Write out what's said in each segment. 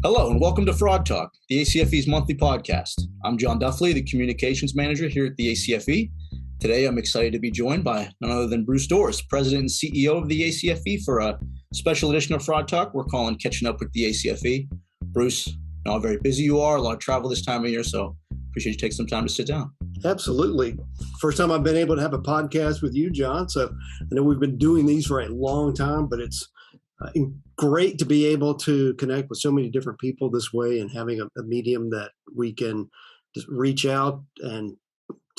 Hello and welcome to Fraud Talk, the ACFE's monthly podcast. I'm John Duffley, the Communications Manager here at the ACFE. Today, I'm excited to be joined by none other than Bruce Dorris, President and CEO of the ACFE, for a special edition of Fraud Talk we're calling Catching Up with the ACFE. Bruce, I know how very busy you are, a lot of travel this time of year, so appreciate you taking some time to sit down. Absolutely. First time I've been able to have a podcast with you, John. So I know we've been doing these for a long time, but it's great to be able to connect with so many different people this way and having a medium that we can just reach out and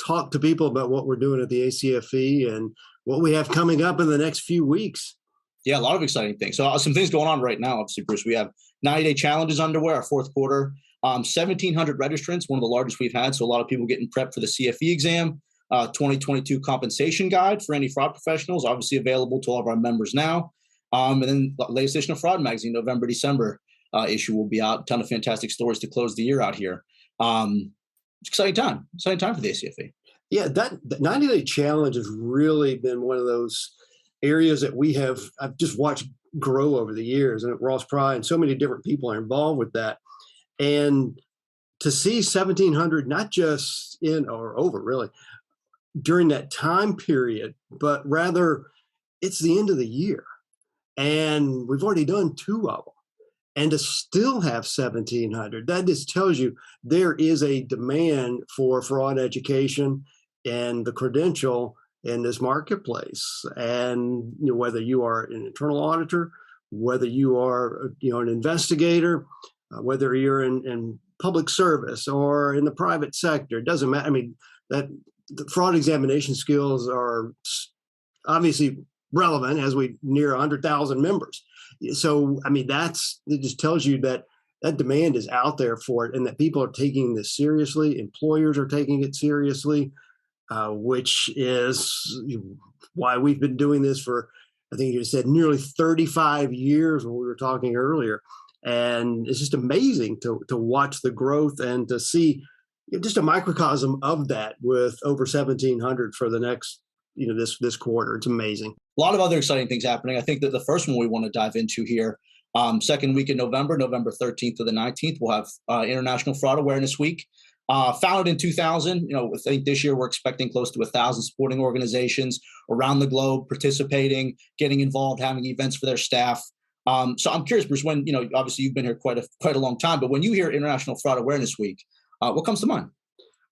talk to people about what we're doing at the ACFE and what we have coming up in the next few weeks. Yeah, a lot of exciting things. So some things going on right now, obviously, Bruce. We have 90-day challenges underway, our fourth quarter. 1,700 registrants, one of the largest we've had. So a lot of people getting prepped for the CFE exam. 2022 compensation guide for any fraud professionals, obviously available to all of our members now. And then the latest edition of Fraud Magazine, November, December issue will be out. A ton of fantastic stories to close the year out here. It's exciting time for the ACFE. Yeah, that 90-day challenge has really been one of those areas that I've just watched grow over the years. And at Ross Pry and so many different people are involved with that. And to see 1,700, not just in or over really, during that time period, but rather it's the end of the year. And we've already done 2 of them. And to still have 1,700, that just tells you there is a demand for fraud education and the credential in this marketplace. And whether you are an internal auditor, whether you are an investigator, whether you're in public service or in the private sector, it doesn't matter. I mean, that the fraud examination skills are obviously relevant as we near 100,000 members. So, I mean, it just tells you that demand is out there for it and that people are taking this seriously. Employers are taking it seriously, which is why we've been doing this for, I think you said, nearly 35 years when we were talking earlier. And it's just amazing to watch the growth and to see just a microcosm of that with over 1,700 for the next, this quarter. It's amazing. A lot of other exciting things happening. I think that the first one we want to dive into here, second week in November 13th to the 19th, we'll have International Fraud Awareness Week. Founded in 2000, I think this year we're expecting close to 1,000 sporting organizations around the globe participating, getting involved, having events for their staff. So I'm curious, Bruce, when, obviously you've been here quite a long time, but when you hear International Fraud Awareness Week, what comes to mind?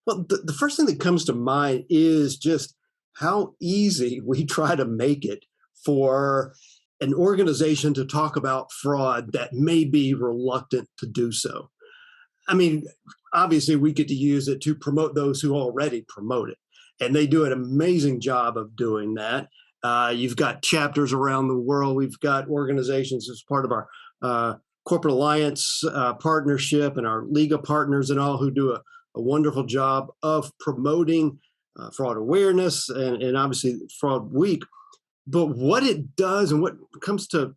Well, the first thing that comes to mind is just how easy we try to make it for an organization to talk about fraud that may be reluctant to do so. I mean, obviously we get to use it to promote those who already promote it, and they do an amazing job of doing that. You've got chapters around the world. We've got organizations as part of our corporate alliance partnership and our Liga partners and all who do a wonderful job of promoting fraud awareness and obviously Fraud Week. But what it does and what comes to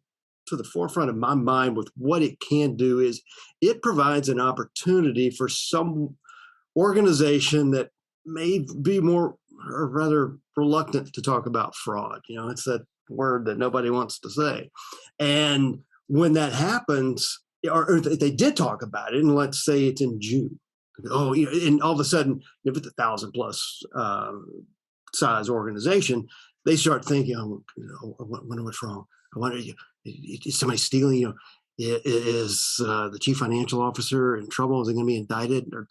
the forefront of my mind with what it can do is it provides an opportunity for some organization that may be more or rather reluctant to talk about fraud. It's that word that nobody wants to say. And when that happens, or if they did talk about it, and let's say it's in June, and all of a sudden, if it's 1,000 plus size organization, they start thinking, I wonder what's wrong. I wonder, is somebody stealing? Is the chief financial officer in trouble? Is he going to be indicted? Or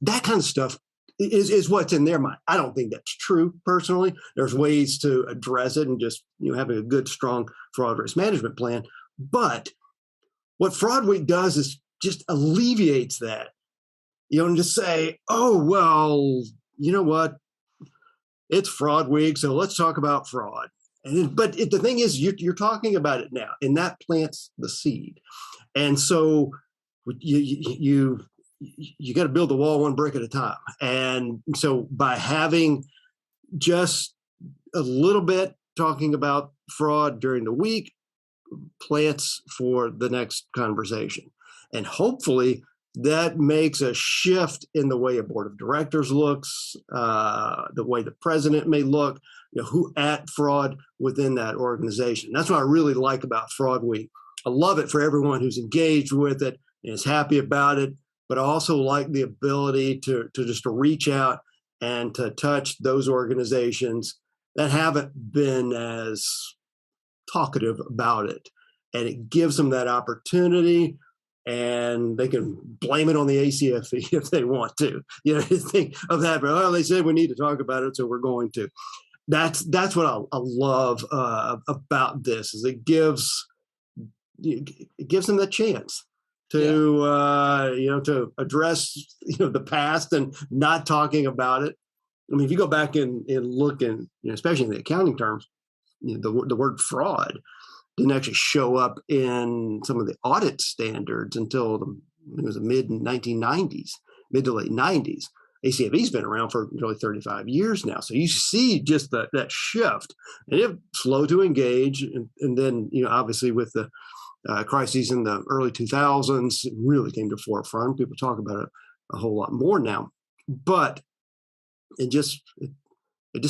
that kind of stuff is what's in their mind. I don't think that's true personally. There's ways to address it and just having a good, strong fraud risk management plan. But what Fraud Week does is just alleviates that. And just say, oh, well, you know what? It's Fraud Week, so let's talk about fraud. But the thing is, you're talking about it now, and that plants the seed. And so you got to build the wall one brick at a time. And so by having just a little bit talking about fraud during the week, plants for the next conversation. And hopefully that makes a shift in the way a board of directors looks, the way the president may look, who at fraud within that organization. That's what I really like about Fraud Week. I love it for everyone who's engaged with it. and is happy about it, but I also like the ability to just to reach out and to touch those organizations that haven't been as talkative about it. And it gives them that opportunity, and they can blame it on the ACFE if they want to. Think of that. Well, they said we need to talk about it, so we're going to. That's what I love about this, is it gives them the chance to to address the past and not talking about it. I mean, if you go back and look, and especially in the accounting terms, the word fraud didn't actually show up in some of the audit standards until it was the mid to late 90s. ACFE's been around for nearly 35 years now. So you see just that shift, and it's slow to engage. And then, obviously with the crises in the early 2000s, it really came to forefront. People talk about it a whole lot more now, but it just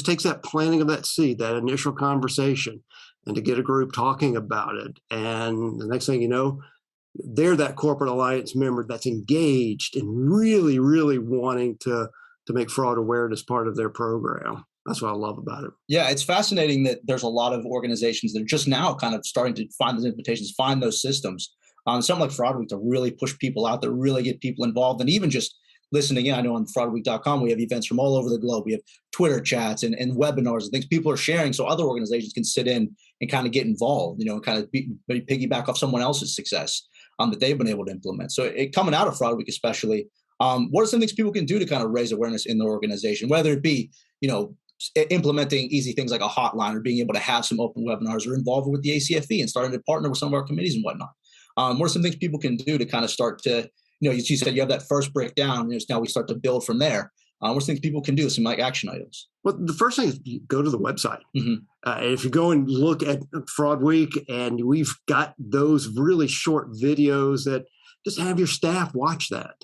takes that planting of that seed, that initial conversation, and to get a group talking about it. And the next thing you know, they're that corporate alliance member that's engaged and really, really wanting to make fraud awareness part of their program. That's what I love about it. Yeah, it's fascinating that there's a lot of organizations that are just now kind of starting to find those invitations, find those systems. Something like Fraud Week to really push people out there, really get people involved, and even just listening in. I know on fraudweek.com, we have events from all over the globe. We have Twitter chats and webinars and things people are sharing, so other organizations can sit in and kind of get involved, and kind of piggyback off someone else's success that they've been able to implement. So coming out of Fraud Week especially, what are some things people can do to kind of raise awareness in the organization, whether it be, implementing easy things like a hotline, or being able to have some open webinars, or involved with the ACFE and starting to partner with some of our committees and whatnot. What are some things people can do to kind of start to, you said you have that first breakdown, now we start to build from there. What are some things people can do, some like action items? Well, the first thing is you go to the website. Mm-hmm. If you go and look at Fraud Week, and we've got those really short videos that just have your staff watch that.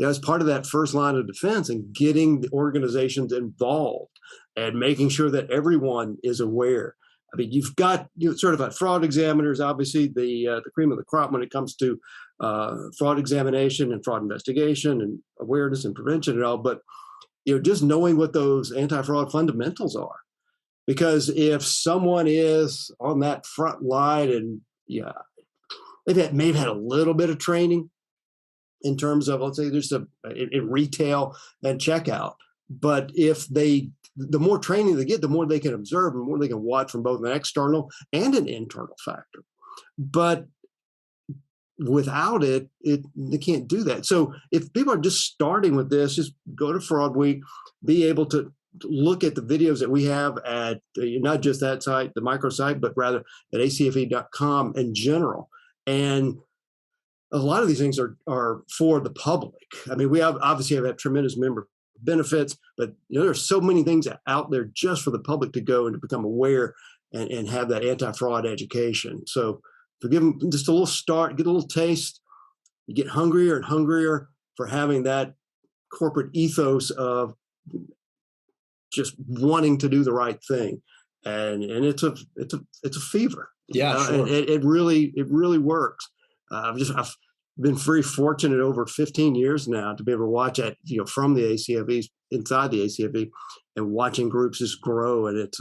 As part of that first line of defense, and getting the organizations involved and making sure that everyone is aware. I mean, you've got certified fraud examiners, obviously the cream of the crop when it comes to fraud examination and fraud investigation and awareness and prevention and all. But just knowing what those anti-fraud fundamentals are, because if someone is on that front line and may have had a little bit of training in terms of, let's say, there's in retail and checkout, but if the more training they get, the more they can observe and more they can watch from both an external and an internal factor. But without it, they can't do that. So if people are just starting with this, just go to Fraud Week, be able to look at the videos that we have at not just that site, the microsite, but rather at acfe.com in general. And a lot of these things are for the public. I mean, we obviously have tremendous member benefits, but there's so many things out there just for the public to go and to become aware and have that anti-fraud education. So to give them just a little start, get a little taste, you get hungrier and hungrier for having that corporate ethos of just wanting to do the right thing, and it's a fever. Yeah, sure. It really works. I've been very fortunate over 15 years now to be able to watch that, from the ACFE, inside the ACFE, and watching groups just grow, and it's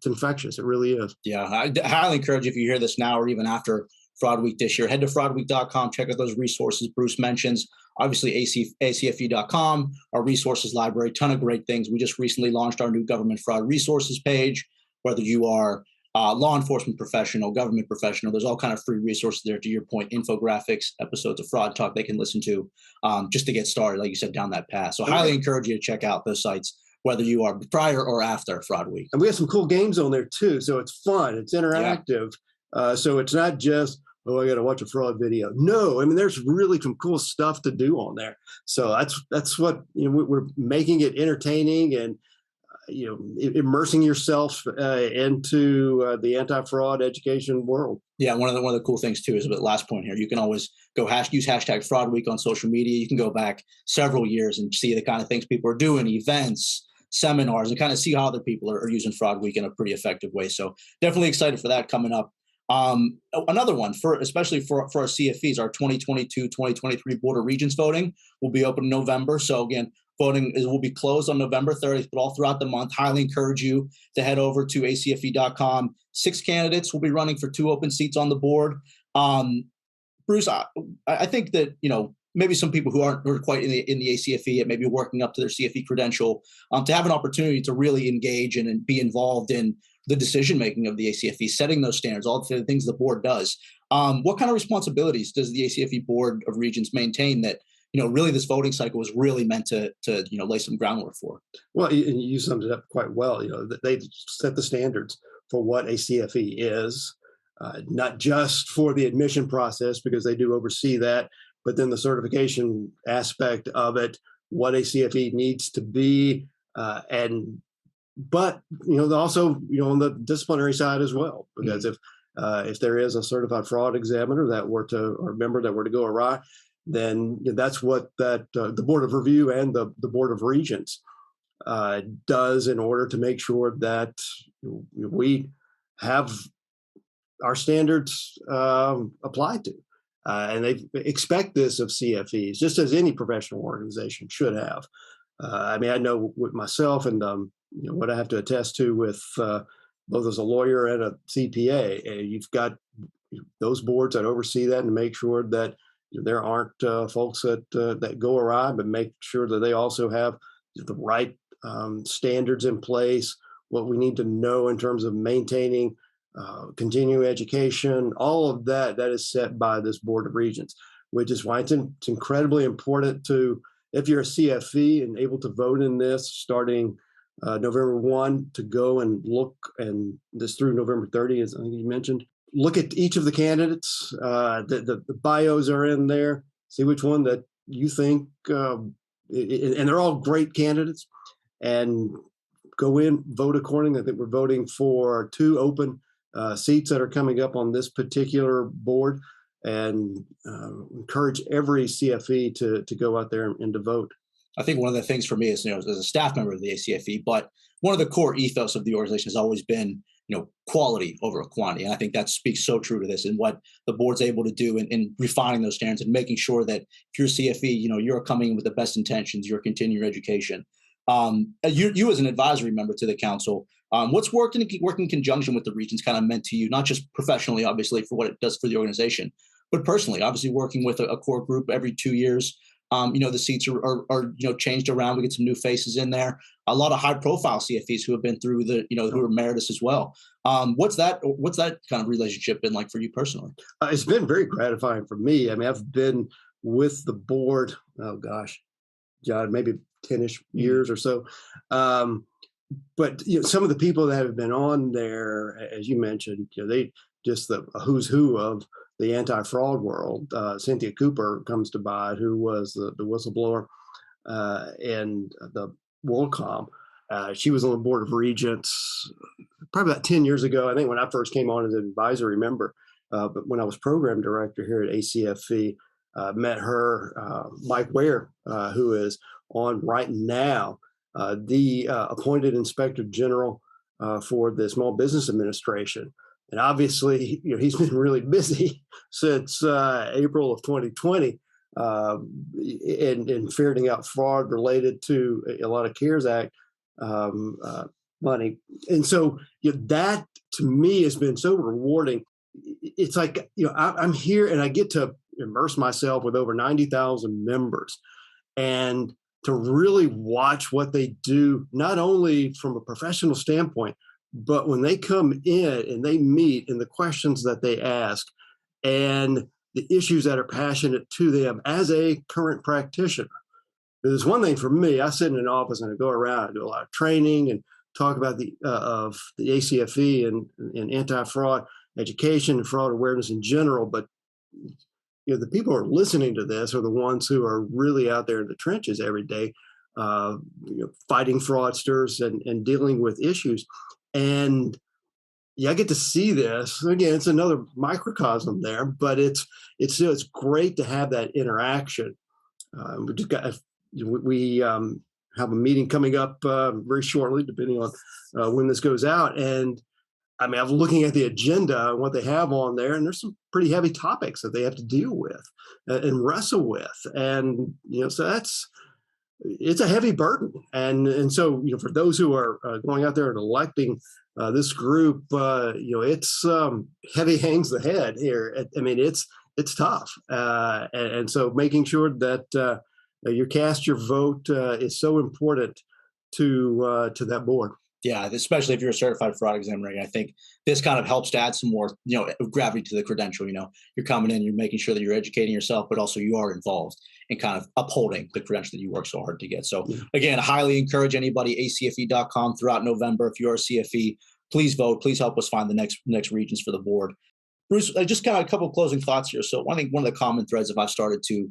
infectious. It really is. Yeah, I highly encourage you, if you hear this now or even after Fraud Week this year, head to fraudweek.com, check out those resources Bruce mentions. Obviously, ACFE.com, our resources library, ton of great things. We just recently launched our new government fraud resources page. Whether you are law enforcement professional, government professional, there's all kind of free resources there. To your point, infographics, episodes of Fraud Talk they can listen to just to get started, like you said, down that path. So highly encourage you to check out those sites, whether you are prior or after Fraud Week. And we have some cool games on there too. So it's fun, it's interactive. Yeah. So it's not just, I got to watch a fraud video. No, I mean, there's really some cool stuff to do on there. So that's what, we're making it entertaining and, immersing yourself into the anti-fraud education world. Yeah, one of the cool things too is, the last point here, you can always go use hashtag Fraud Week on social media. You can go back several years and see the kind of things people are doing, events, seminars, and kind of see how other people are using Fraud Week in a pretty effective way. So definitely excited for that coming up. Another one especially for our CFEs, our 2022-2023 Board of Regents voting will be open in November. So again, voting will be closed on November 30th, but all throughout the month. Highly encourage you to head over to acfe.com. 6 candidates will be running for 2 open seats on the board. Bruce, I think that, maybe some people who aren't quite in the ACFE yet, maybe working up to their CFE credential, to have an opportunity to really engage and be involved in the decision making of the ACFE, setting those standards, all the things the board does. What kind of responsibilities does the ACFE Board of Regents maintain that really this voting cycle was really meant to lay some groundwork for? Well, you summed it up quite well. They set the standards for what a CFE is, not just for the admission process, because they do oversee that, but then the certification aspect of it, what a CFE needs to be, but also on the disciplinary side as well, because if there is a certified fraud examiner or member that were to go awry, then that's what the Board of Review and the Board of Regents does in order to make sure that we have our standards applied to. And they expect this of CFEs, just as any professional organization should have. I know with myself and what I have to attest to with both as a lawyer and a CPA, you've got those boards that oversee that and make sure that there aren't folks that go awry, but make sure that they also have the right standards in place, what we need to know in terms of maintaining continuing education, all of that is set by this Board of Regents, which is why it's incredibly important if you're a CFE and able to vote in this starting November 1, to go and look, and this through November 30, as I think you mentioned, look at each of the candidates. The bios are in there. See which one that you think, and they're all great candidates, and go in, vote accordingly. I think we're voting for 2 open seats that are coming up on this particular board, and encourage every CFE to go out there and to vote. I think one of the things for me is, as a staff member of the ACFE, but one of the core ethos of the organization has always been, quality over quantity. And I think that speaks so true to this and what the board's able to do in refining those standards and making sure that if you're CFE, you're coming in with the best intentions, you're continuing your education. You as an advisory member to the council, what's worked in conjunction with the Regents kind of meant to you, not just professionally, obviously, for what it does for the organization, but personally, obviously working with a core group every 2 years. The seats are changed around. We get some new faces in there. A lot of high profile CFEs who have been through who are emeritus as well. What's that kind of relationship been like for you personally? It's been very gratifying for me. I've been with the board, oh gosh, John, maybe 10-ish years or so. But some of the people that have been on there, as you mentioned, they just the who's who of the anti-fraud world. Cynthia Cooper comes to mind, who was the whistleblower and the WorldCom. She was on the Board of Regents probably about 10 years ago, I think, when I first came on as an advisory member. But when I was program director here at ACFE, met her, Mike Ware, who is on right now, the appointed Inspector General for the Small Business Administration. And obviously, he's been really busy since April of 2020 in ferreting out fraud related to a lot of CARES Act money. And so that, to me, has been so rewarding. It's like, I'm here and I get to immerse myself with over 90,000 members and to really watch what they do, not only from a professional standpoint, but when they come in and they meet and the questions that they ask and the issues that are passionate to them as a current practitioner. There's one thing for me, I sit in an office and I go around and do a lot of training and talk about the ACFE and anti-fraud education and fraud awareness in general. But the people who are listening to this are the ones who are really out there in the trenches every day, fighting fraudsters and dealing with issues. And I get to see this again. It's another microcosm there, but it's great to have that interaction. We have a meeting coming up very shortly, depending on when this goes out, and I mean, I was looking at the agenda and what they have on there, and there's some pretty heavy topics that they have to deal with and wrestle with. And, so it's a heavy burden. And so, for those who are going out there and electing this group, it's heavy hangs the head here. I mean, it's tough. And so making sure that you cast your vote is so important to that board. Yeah, especially if you're a certified fraud examiner, I think this kind of helps to add some more, gravity to the credential. You're coming in, you're making sure that you're educating yourself, but also you are involved in kind of upholding the credential that you work so hard to get. So again, I highly encourage anybody, acfe.com throughout November. If you're a CFE, please vote. Please help us find the next regents for the board. Bruce, just kind of a couple of closing thoughts here. So I think one of the common threads, if I've started to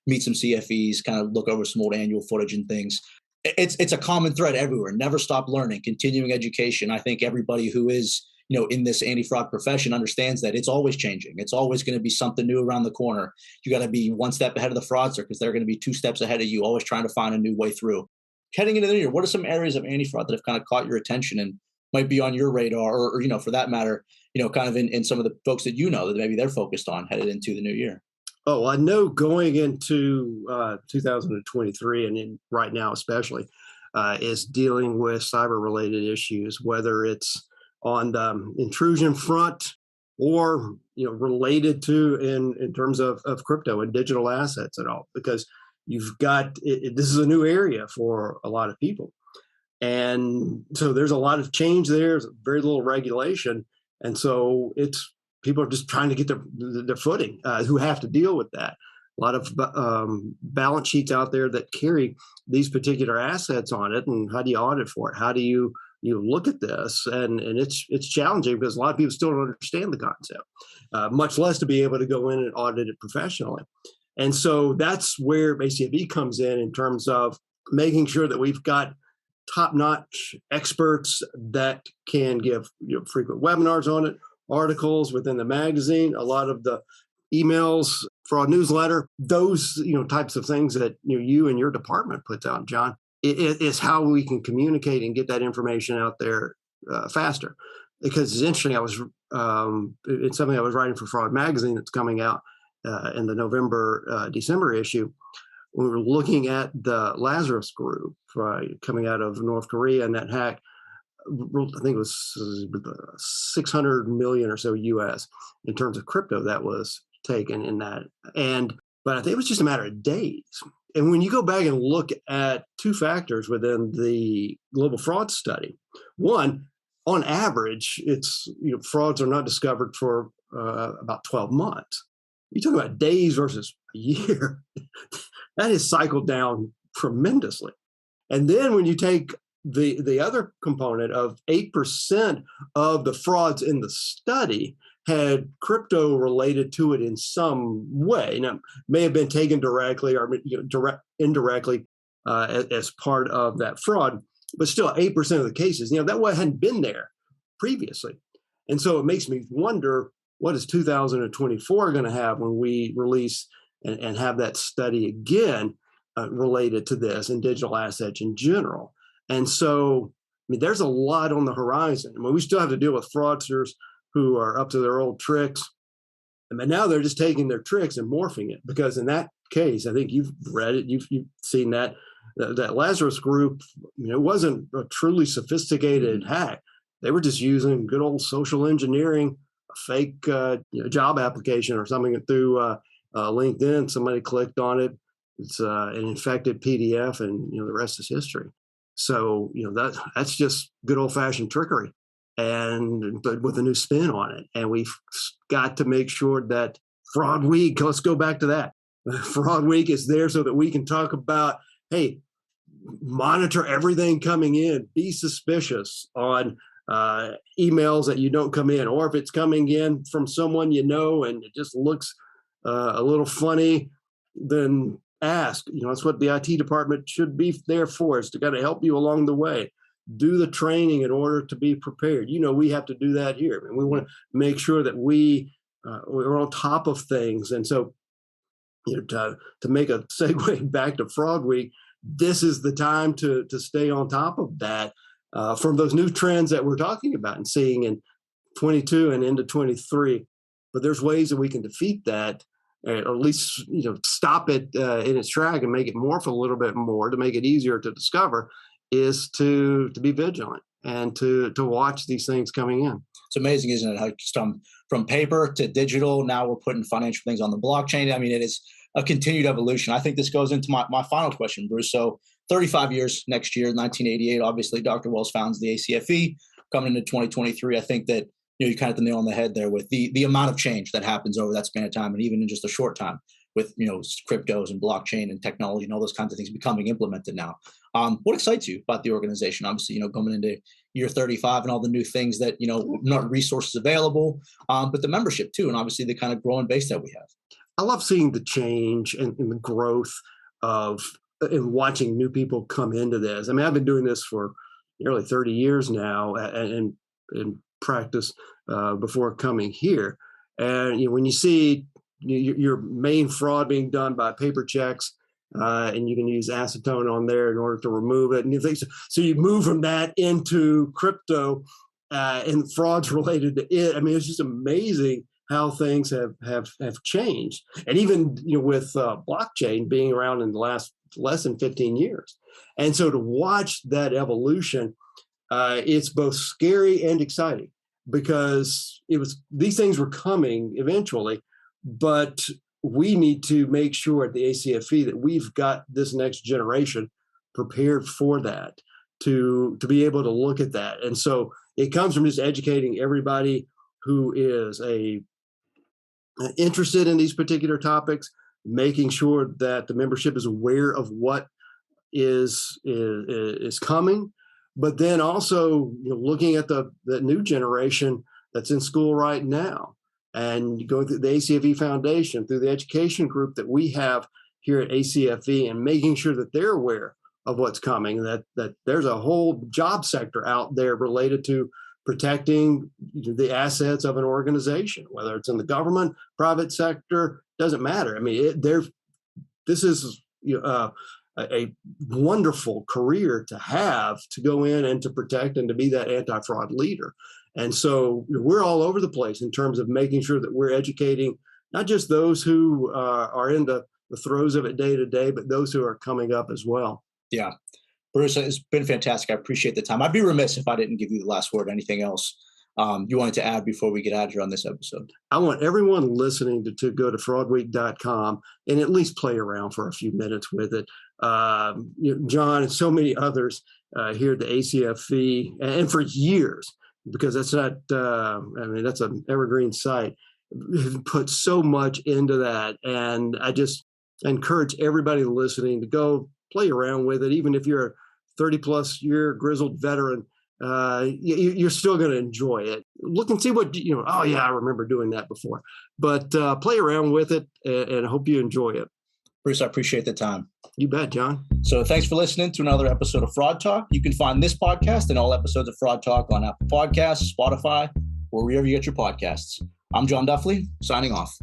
meet some CFEs, kind of look over some old annual footage and things, it's a common thread everywhere. Never stop learning, continuing education. I think everybody who is, in this anti-fraud profession understands that it's always changing. It's always going to be something new around the corner. You got to be one step ahead of the fraudster because they're going to be two steps ahead of you, always trying to find a new way through. Heading into the new year, what are some areas of anti-fraud that have kind of caught your attention and might be on your radar or for that matter, kind of in some of the folks that that maybe they're focused on headed into the new year? Oh, I know going into 2023 and right now especially is dealing with cyber-related issues, whether it's on the intrusion front or related to in terms of crypto and digital assets and all, because you've got this is a new area for a lot of people, and so there's a lot of change there. There's very little regulation, and so people are just trying to get their footing, who have to deal with that. A lot of balance sheets out there that carry these particular assets on it, and how do you audit for it? How do you look at this? And it's challenging because a lot of people still don't understand the concept, much less to be able to go in and audit it professionally. And so that's where ACFE comes in terms of making sure that we've got top-notch experts that can give frequent webinars on it, articles within the magazine, a lot of the emails, fraud newsletter, those types of things that you and your department puts out, John. It is how we can communicate and get that information out there faster. Because it's interesting, it's something I was writing for Fraud Magazine that's coming out in the November-December issue. We were looking at the Lazarus group coming out of North Korea and that hack. I think it was 600 million or so US in terms of crypto that was taken in that. But I think it was just a matter of days. And when you go back and look at two factors within the global fraud study, one, on average, it's frauds are not discovered for about 12 months. You talk about days versus a year, that is cycled down tremendously. And then when you take the other component of 8% of the frauds in the study had crypto related to it in some way. Now, may have been taken directly or indirectly as part of that fraud, but still 8% of the cases, that hadn't been there previously. And so it makes me wonder, what is 2024 going to have when we release and have that study again related to this and digital assets in general? And so, there's a lot on the horizon. We still have to deal with fraudsters who are up to their old tricks. And now they're just taking their tricks and morphing it. Because in that case, I think you've read it, you've seen that Lazarus group, it wasn't a truly sophisticated hack. They were just using good old social engineering, a fake job application or something through LinkedIn. Somebody clicked on it. It's an infected PDF, and the rest is history. So, that's just good old-fashioned trickery, but with a new spin on it. And we've got to make sure that Fraud Week, let's go back to that. Fraud Week is there so that we can talk about, hey, monitor everything coming in. Be suspicious on emails that you don't come in, or if it's coming in from someone and it just looks a little funny, then ask. That's what the IT department should be there for, is to kind of help you along the way. Do the training in order to be prepared. We have to do that here. We want to make sure that we're on top of things. And so, to make a segue back to Fraud Week, this is the time to stay on top of that from those new trends that we're talking about and seeing. And 22 and into 23. But there's ways that we can defeat that, or at least stop it in its track and make it morph a little bit more to make it easier to discover, is to be vigilant and to watch these things coming in. It's amazing, isn't it? How from paper to digital, now we're putting financial things on the blockchain. I mean, it is a continued evolution. I think this goes into my final question, Bruce. So 35 years next year, 1988, obviously Dr. Wells founds the ACFE. Coming into 2023, I think that you kind of hit the nail on the head there with the amount of change that happens over that span of time, and even in just a short time with cryptos and blockchain and technology and all those kinds of things becoming implemented now. What excites you about the organization? Obviously, coming into year 35 and all the new things that not resources available, but the membership too, and obviously the kind of growing base that we have. I love seeing the change and the growth and watching new people come into this. I mean, I've been doing this for nearly 30 years now, and practice before coming here. And when you see your main fraud being done by paper checks, and you can use acetone on there in order to remove it, and things. So you move from that into crypto and frauds related to it. I mean, it's just amazing how things have changed. And even with blockchain being around in the last less than 15 years. And so to watch that evolution, it's both scary and exciting, because these things were coming eventually, but we need to make sure at the ACFE that we've got this next generation prepared for that, to be able to look at that. And so it comes from just educating everybody who is interested in these particular topics, making sure that the membership is aware of what is coming, but then also looking at the new generation that's in school right now, and going through the ACFE Foundation, through the education group that we have here at ACFE, and making sure that they're aware of what's coming, that there's a whole job sector out there related to protecting the assets of an organization, whether it's in the government, private sector, doesn't matter. I mean, this is a wonderful career to have, to go in and to protect and to be that anti-fraud leader. And so we're all over the place in terms of making sure that we're educating not just those who are in the throes of it day to day, but those who are coming up as well. Yeah. Bruce, it's been fantastic. I appreciate the time. I'd be remiss if I didn't give you the last word. Anything else you wanted to add before we get out of here on this episode? I want everyone listening to go to fraudweek.com and at least play around for a few minutes with it. John and so many others here at the ACFE, and for years, because that's not, that's an evergreen site, put so much into that. And I just encourage everybody listening to go play around with it. Even if you're a 30-plus year grizzled veteran, you're still going to enjoy it. Look and see what, oh yeah, I remember doing that before. But play around with it, and I hope you enjoy it. Bruce, I appreciate the time. You bet, John. So thanks for listening to another episode of Fraud Talk. You can find this podcast and all episodes of Fraud Talk on Apple Podcasts, Spotify, or wherever you get your podcasts. I'm John Duffley, signing off.